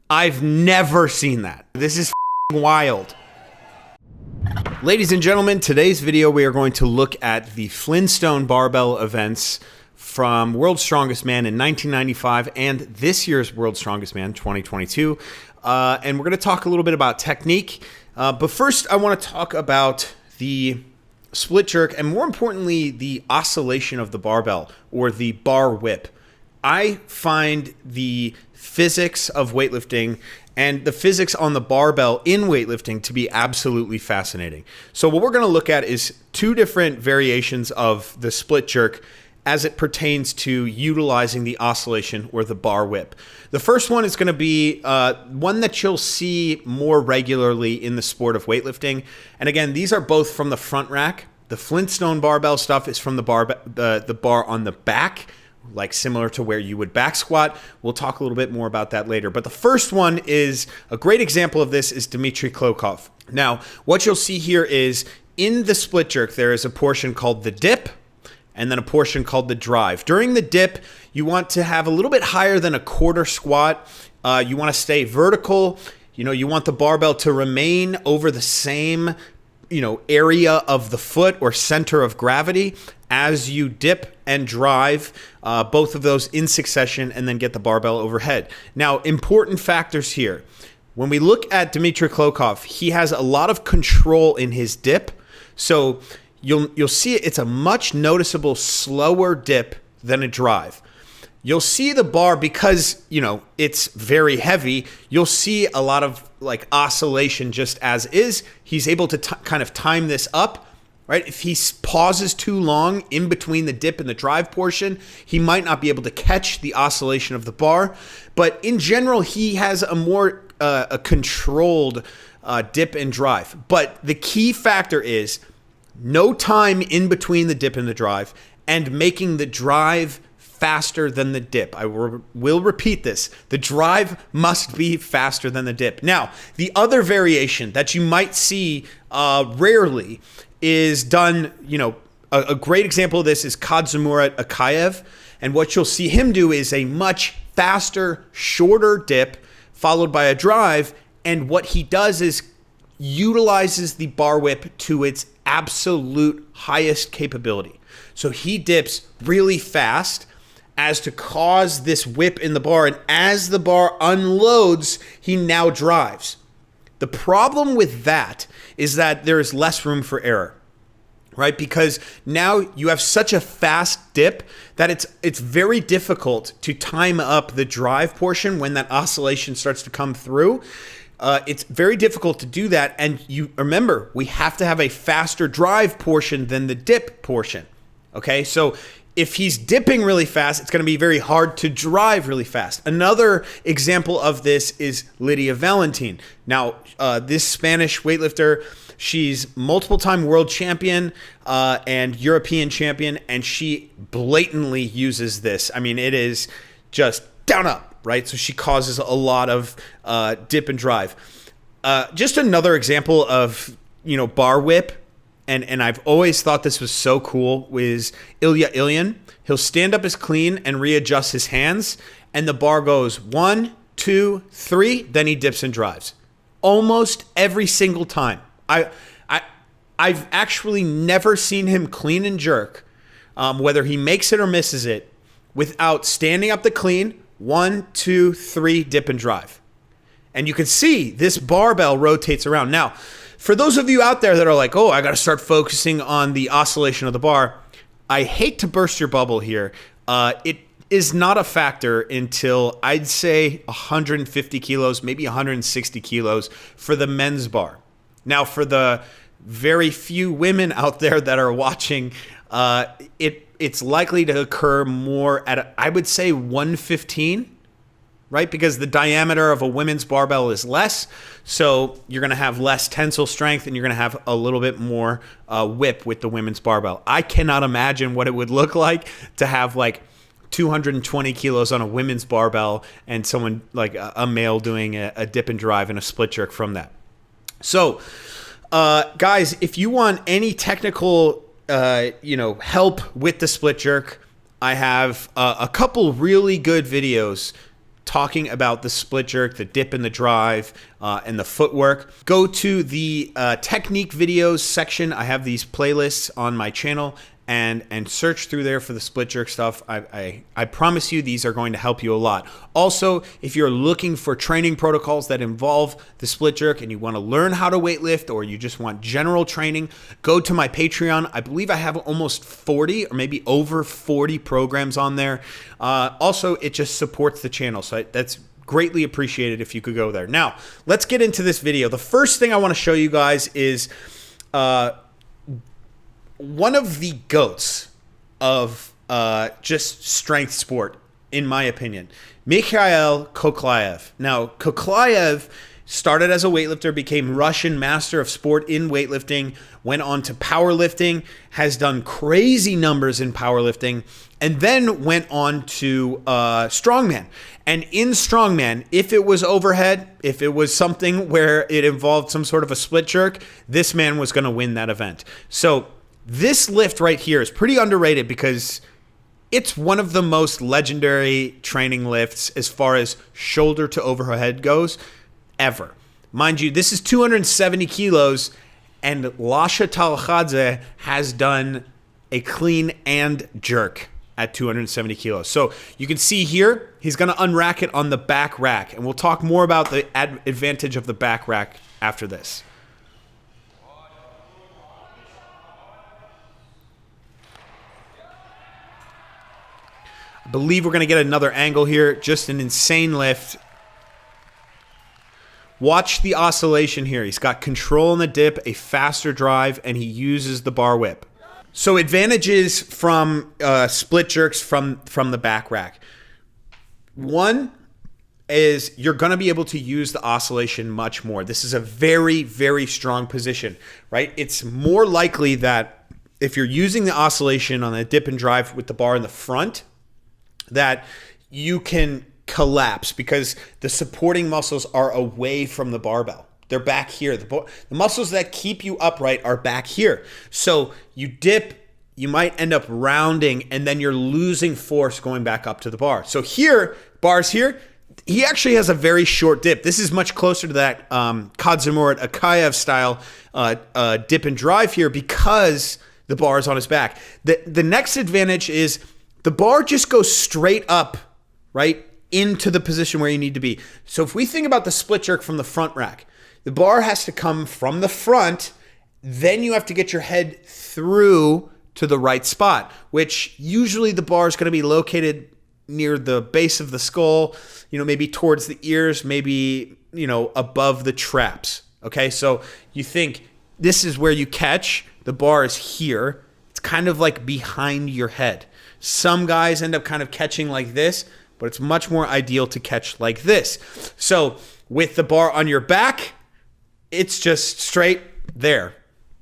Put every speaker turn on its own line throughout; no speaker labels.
I've never seen that. This is wild. Ladies and gentlemen, today's video we are going to look at the Flintstone Barbell events from World's Strongest Man in 1995 and this year's World's Strongest Man 2022. And we're going to talk a little bit about technique. But first, I want to talk about the split jerk and more importantly, the oscillation of the barbell or the bar whip. I find the physics of weightlifting and the physics on the barbell in weightlifting to be absolutely fascinating. So what we're going to look at is two different variations of the split jerk as it pertains to utilizing the oscillation or the bar whip. The first one is going to be one that you'll see more regularly in the sport of weightlifting. And again, these are both from the front rack. The Flintstone barbell stuff is from the bar on the back, like similar to where you would back squat. We'll talk a little bit more about that later. But the first one is a great example of this is Dmitry Klokov. Now, what you'll see here is in the split jerk, there is a portion called the dip and then a portion called the drive. During the dip, you want to have a little bit higher than a quarter squat. You want to stay vertical. You want the barbell to remain over the same area of the foot or center of gravity as you dip and drive, both of those in succession, and then get the barbell overhead. Now, important factors here. When we look at Dmitry Klokov, he has a lot of control in his dip. So you'll see it's a much noticeable slower dip than a drive. You'll see the bar because, it's very heavy. You'll see a lot of like oscillation just as is. He's able to kind of time this up, right? If he pauses too long in between the dip and the drive portion, he might not be able to catch the oscillation of the bar. But in general, he has a more a controlled dip and drive. But the key factor is no time in between the dip and the drive and making the drive faster than the dip. I will repeat this. The drive must be faster than the dip. Now, the other variation that you might see rarely is done, a great example of this is Kazumurat Akkaev. And what you'll see him do is a much faster, shorter dip followed by a drive. And what he does is utilizes the bar whip to its absolute highest capability. So he dips really fast as to cause this whip in the bar, and as the bar unloads, he now drives. The problem with that is that there is less room for error, right? Because now you have such a fast dip that it's very difficult to time up the drive portion when that oscillation starts to come through. It's very difficult to do that, and you remember, we have to have a faster drive portion than the dip portion, okay? So if he's dipping really fast, it's going to be very hard to drive really fast. Another example of this is Lidia Valentin. Now, this Spanish weightlifter, she's multiple-time world champion and European champion, and she blatantly uses this. I mean, it is just down up, right? So she causes a lot of dip and drive. Just another example of, bar whip. And I've always thought this was so cool, was Ilya Ilyin. He'll stand up his clean and readjust his hands, and the bar goes 1, 2, 3, then he dips and drives. Almost every single time. I've actually never seen him clean and jerk, whether he makes it or misses it, without standing up the clean, 1, 2, 3, dip and drive. And you can see this barbell rotates around. Now, for those of you out there that are like, oh, I got to start focusing on the oscillation of the bar, I hate to burst your bubble here. It is not a factor until I'd say 150 kilos, maybe 160 kilos for the men's bar. Now, for the very few women out there that are watching, it's likely to occur more at, I would say, 115. Right? Because the diameter of a women's barbell is less, so you're going to have less tensile strength and you're going to have a little bit more whip with the women's barbell. I cannot imagine what it would look like to have like 220 kilos on a women's barbell and someone like a male doing a dip and drive and a split jerk from that. So, guys, if you want any technical, help with the split jerk, I have a couple really good videos talking about the split jerk, the dip and the drive, and the footwork, go to the technique videos section. I have these playlists on my channel, and search through there for the split jerk stuff. I promise you these are going to help you a lot. Also, if you're looking for training protocols that involve the split jerk and you want to learn how to weightlift, or you just want general training, go to my Patreon. I believe I have almost 40 or maybe over 40 programs on there. Also, it just supports the channel, so that's greatly appreciated if you could go there. Now, let's get into this video. The first thing I want to show you guys is one of the GOATs of just strength sport, in my opinion, Mikhail Koklyaev. Now, Koklyaev started as a weightlifter, became Russian master of sport in weightlifting, went on to powerlifting, has done crazy numbers in powerlifting, and then went on to strongman. And in strongman, if it was overhead, if it was something where it involved some sort of a split jerk, this man was going to win that event. So this lift right here is pretty underrated because it's one of the most legendary training lifts as far as shoulder to overhead goes ever. Mind you, this is 270 kilos, and Lasha Talkhadze has done a clean and jerk at 270 kilos. So you can see here, he's going to unrack it on the back rack, and we'll talk more about the advantage of the back rack after this. I believe we're going to get another angle here. Just an insane lift. Watch the oscillation here. He's got control in the dip, a faster drive, and he uses the bar whip. So advantages from split jerks from the back rack. One is you're going to be able to use the oscillation much more. This is a very, very strong position, right? It's more likely that if you're using the oscillation on the dip and drive with the bar in the front, that you can collapse because the supporting muscles are away from the barbell. They're back here. The muscles that keep you upright are back here. So you dip, you might end up rounding, and then you're losing force going back up to the bar. So here, bars here, he actually has a very short dip. This is much closer to that Kadzimur akkaev style dip and drive here because the bar is on his back. The next advantage is the bar just goes straight up, right, into the position where you need to be. So if we think about the split jerk from the front rack, the bar has to come from the front, then you have to get your head through to the right spot, which usually the bar is going to be located near the base of the skull, maybe towards the ears, maybe, above the traps. Okay, so you think this is where you catch, the bar is here. It's kind of like behind your head. Some guys end up kind of catching like this, but it's much more ideal to catch like this. So with the bar on your back, it's just straight there.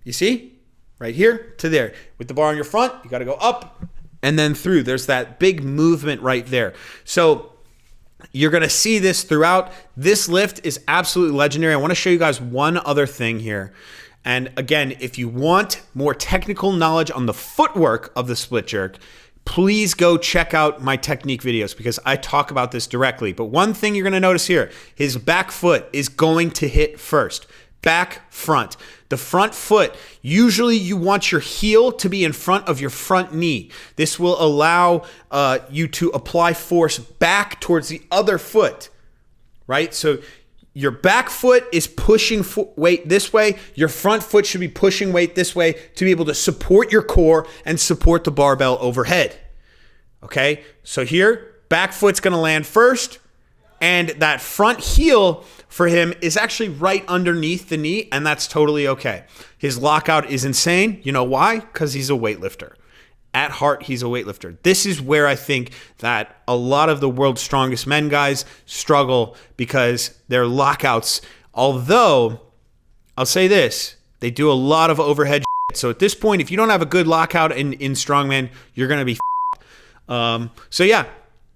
You see? Right here to there. With the bar on your front, you got to go up and then through. There's that big movement right there. So you're going to see this throughout. This lift is absolutely legendary. I want to show you guys one other thing here. And again, if you want more technical knowledge on the footwork of the split jerk, please go check out my technique videos because I talk about this directly. But one thing you're going to notice here, his back foot is going to hit first. Back, front. The front foot, usually you want your heel to be in front of your front knee. This will allow you to apply force back towards the other foot, right? So your back foot is pushing weight this way. Your front foot should be pushing weight this way to be able to support your core and support the barbell overhead. Okay, so here, back foot's going to land first, and that front heel for him is actually right underneath the knee, and that's totally okay. His lockout is insane. You know why? Because he's a weightlifter. At heart, he's a weightlifter. This is where I think that a lot of the world's strongest men guys struggle because their lockouts, although I'll say this, they do a lot of overhead shit. So at this point, if you don't have a good lockout in strongman, you're going to be so yeah,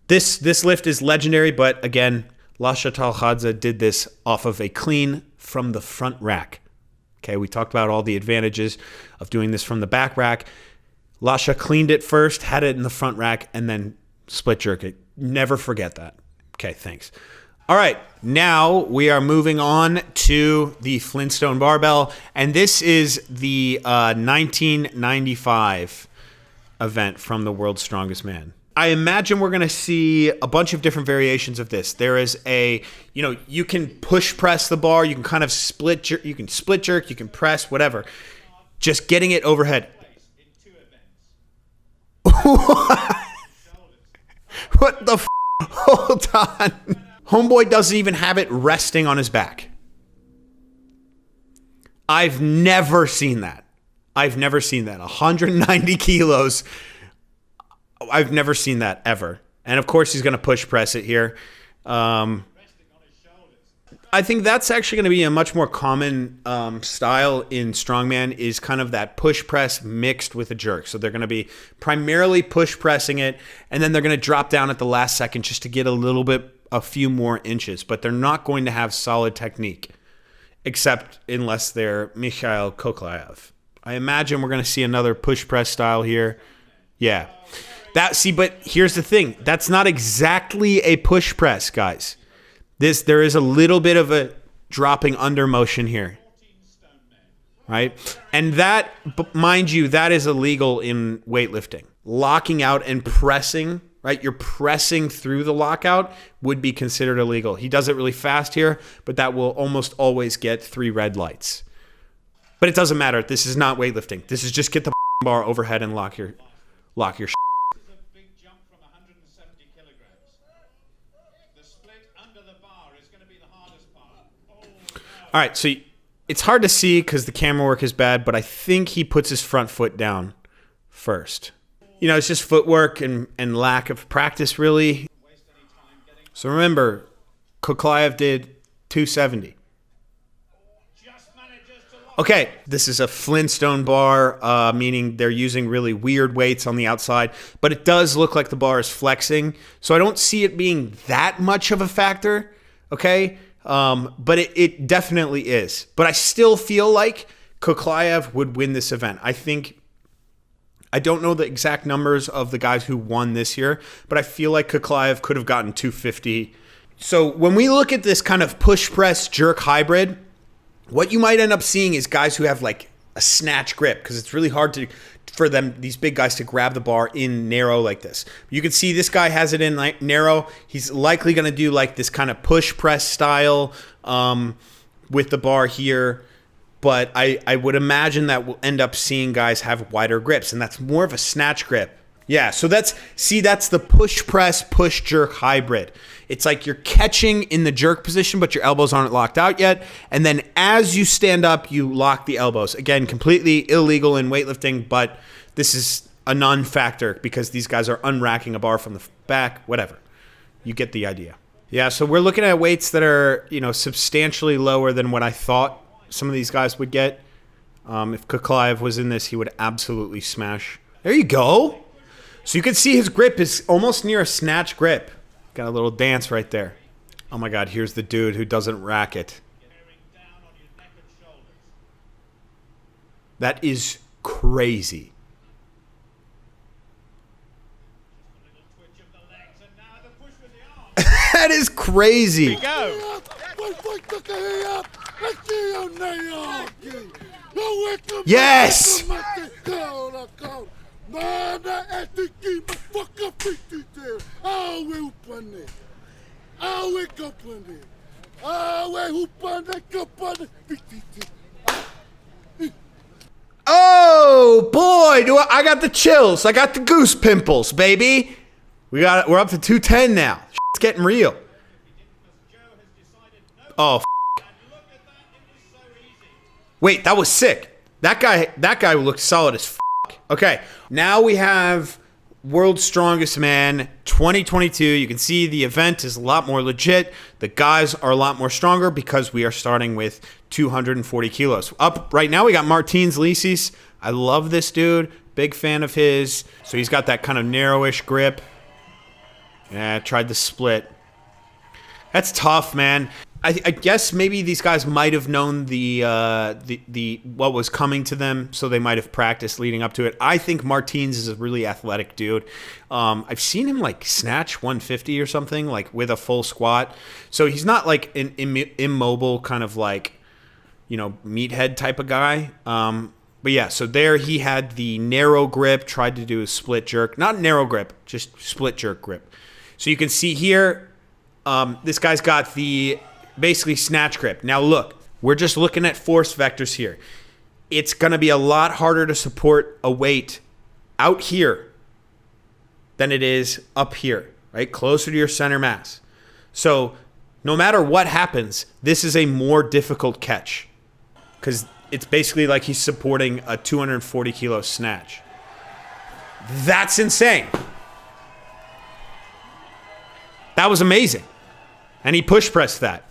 this lift is legendary, but again, Lasha Talkhadze did this off of a clean from the front rack. Okay, we talked about all the advantages of doing this from the back rack. Lasha cleaned it first, had it in the front rack, and then split jerk it. Never forget that. Okay, thanks. All right, now we are moving on to the Flintstone Barbell, and this is the 1995 event from the World's Strongest Man. I imagine we're going to see a bunch of different variations of this. There is a, you can push press the bar, you can kind of split jerk, you can split jerk, you can press, whatever. Just getting it overhead. What the f? Hold on. Homeboy doesn't even have it resting on his back. I've never seen that. I've never seen that. 190 kilos. I've never seen that ever. And of course, he's going to push press it here. I think that's actually going to be a much more common style in strongman, is kind of that push press mixed with a jerk. So they're going to be primarily push pressing it, and then they're going to drop down at the last second just to get a few more inches. But they're not going to have solid technique, except unless they're Mikhail Koklyaev. I imagine we're going to see another push press style here. Yeah. But here's the thing. That's not exactly a push press, guys. There is a little bit of a dropping under motion here, right? And that, mind you, that is illegal in weightlifting. Locking out and pressing, right? You're pressing through the lockout would be considered illegal. He does it really fast here, but that will almost always get 3 red lights. But it doesn't matter. This is not weightlifting. This is just get the bar overhead and lock your All right, so it's hard to see because the camera work is bad, but I think he puts his front foot down first. It's just footwork and lack of practice, really. So remember, Koklyaev did 270. Okay, this is a Flintstone bar, meaning they're using really weird weights on the outside, but it does look like the bar is flexing, so I don't see it being that much of a factor, okay? But it definitely is. But I still feel like Koklyaev would win this event. I don't know the exact numbers of the guys who won this year, but I feel like Koklyaev could have gotten 250. So when we look at this kind of push press jerk hybrid, what you might end up seeing is guys who have like a snatch grip, because it's really hard for these big guys to grab the bar in narrow like this. You can see this guy has it in like narrow. He's likely going to do like this kind of push press style with the bar here. But I would imagine that we'll end up seeing guys have wider grips, and that's more of a snatch grip. Yeah, so that's the push press, push jerk hybrid. It's like you're catching in the jerk position, but your elbows aren't locked out yet. And then as you stand up, you lock the elbows. Again, completely illegal in weightlifting, but this is a non-factor because these guys are unracking a bar from the back, whatever. You get the idea. Yeah, so we're looking at weights that are, substantially lower than what I thought some of these guys would get. If Koklyaev was in this, he would absolutely smash. There you go. So you can see his grip is almost near a snatch grip. Got a little dance right there. Oh my God, here's the dude who doesn't rack it. That is crazy. That is crazy.
Here we go.
Yes! Oh boy, I got the chills. I got the goose pimples, baby. We're up to 210 now. It's getting real. Oh, wait, that was sick. That guy looked solid as f. Okay, now we have World's Strongest Man 2022. You can see the event is a lot more legit. The guys are a lot more stronger because we are starting with 240 kilos. Up right now, we got Martins Licis. I love this dude. Big fan of his. So he's got that kind of narrowish grip. Yeah, tried the split. That's tough, man. I guess maybe these guys might have known the what was coming to them, so they might have practiced leading up to it. I think Martins is a really athletic dude. I've seen him like snatch 150 or something, like with a full squat. So he's not like an immobile kind of like, you know, meathead type of guy. But yeah, so there he had the narrow grip, tried to do a split jerk, not narrow grip, just split jerk grip. So you can see here, this guy's got the basically snatch grip. Now look, we're just looking at force vectors here. It's going to be a lot harder to support a weight out here than it is up here, right? Closer to your center mass. So no matter what happens, this is a more difficult catch because it's basically like he's supporting a 240 kilo snatch. That's insane. That was amazing. And he push pressed that.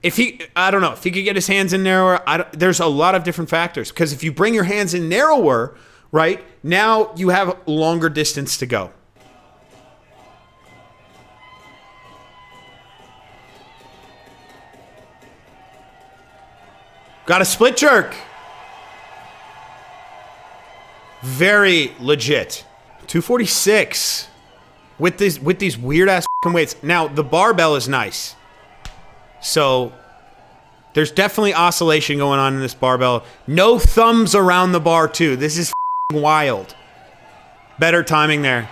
I don't know, if he could get his hands in narrower, there's a lot of different factors. Because if you bring your hands in narrower, right, now you have longer distance to go. Got a split jerk. Very legit. 246 with these weird ass weights. Now the barbell is nice. So there's definitely oscillation going on in this barbell. No thumbs around the bar too. This is wild. Better timing there.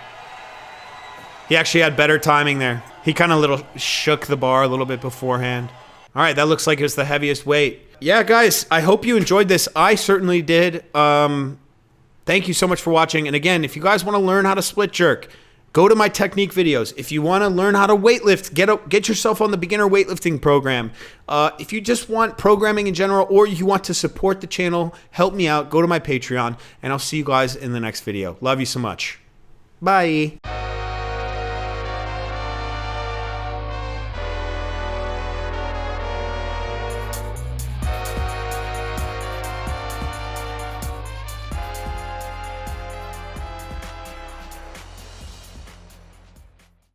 He actually had better timing there. He kind of shook the bar a little bit beforehand. All right, that looks like it was the heaviest weight. Yeah, guys, I hope you enjoyed this. I certainly did. Thank you so much for watching. And again, if you guys want to learn how to split jerk, go to my technique videos. If you want to learn how to weightlift, get yourself on the beginner weightlifting program. If you just want programming in general, or you want to support the channel, help me out, go to my Patreon, and I'll see you guys in the next video. Love you so much. Bye.